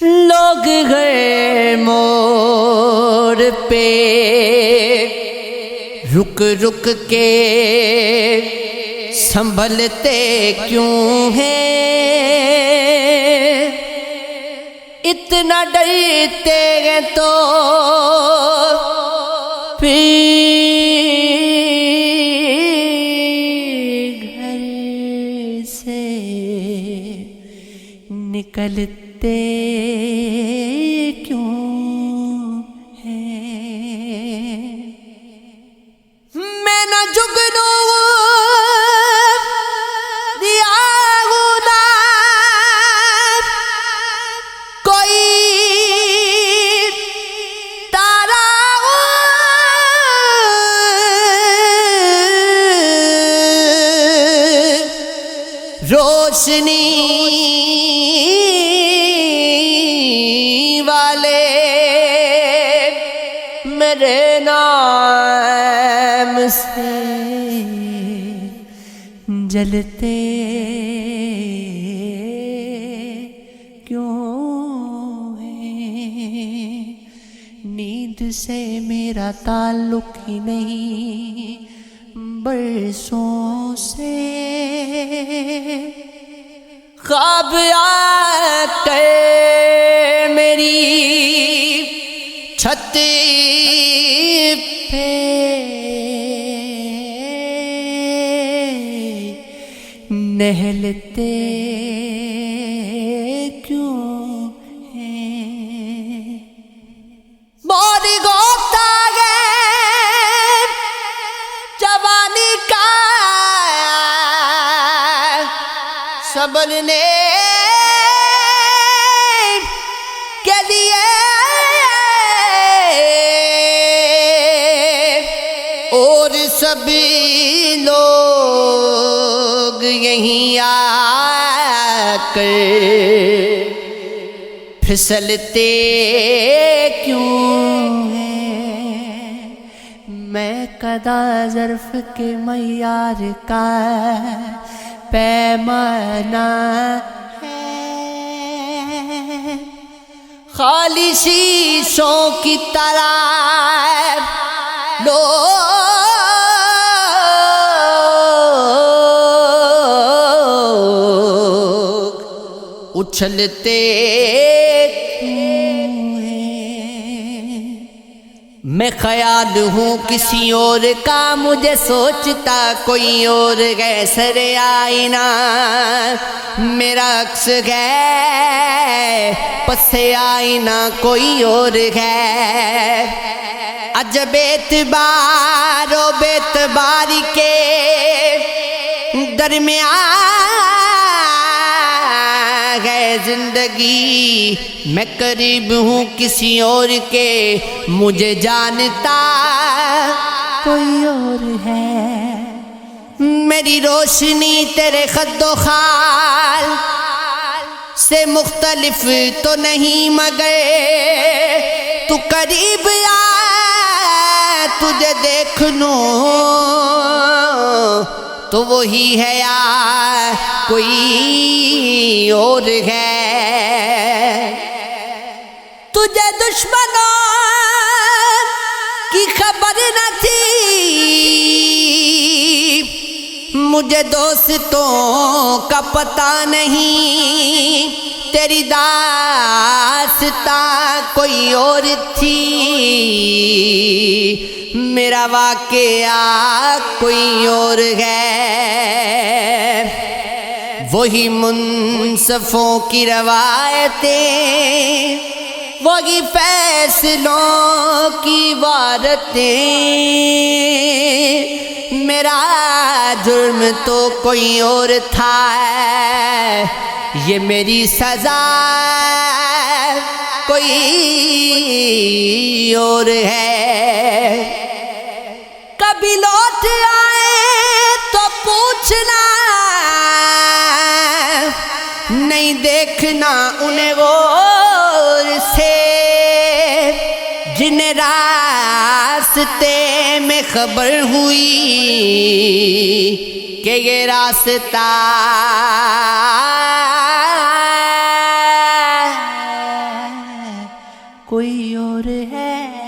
لوگ گئے موڑ پہ رک رک کے سنبھلتے کیوں ہیں؟ اتنا ڈرتے ہیں تو پھر گھر سے نکلتے کیوں ہیں؟ میں نہ جگنوں دیا گنا کوئی تارا روشنی میرے نام سے جلتے کیوں ہیں؟ نیند سے میرا تعلق ہی نہیں برسوں سے، خواب آتے میری چھت پہ نہلتے کیوں ہیں؟ بہت گوتا ہے جوانی کا سنبھلنے کے لیے اور سبھی لوگ یہیں آ کر پھسلتے کیوں ہیں؟ میں قدا ظرف کے معیار کا پیمانہ ہے، خالی شیشوں کی طرح لوگ اچھلتے کیوں ہیں؟ میں خیال ہوں کسی اور کا، مجھے سوچتا کوئی اور ہے، سر آئینہ میرا عکس ہے، پس آئینہ کوئی اور ہے۔ عجب اعتبار و بے اعتباری کے درمیان ہے زندگی، میں قریب ہوں کسی اور کے، مجھے جانتا کوئی اور ہے۔ میری روشنی تیرے خد و خال سے مختلف تو نہیں، مگر تو قریب آ تجھے دیکھ لوں تو وہی ہے یا کوئی اور ہے۔ تجھے دشمنوں کی خبر نہ تھی، مجھے دوستوں کا پتہ نہیں، تیری داستاں کوئی اور تھی، میرا واقعہ کوئی اور ہے۔ وہی منصفوں کی روایتیں، وہی فیصلوں کی عبارتیں، میرا جرم تو کوئی اور تھا، یہ میری سزا کوئی اور ہے۔ کبھی لوٹ آئے تو پوچھنا، نہیں دیکھنا انہیں غور سے، جنہیں راستے میں خبر ہوئی کہ یہ راستہ کوئی اور ہے.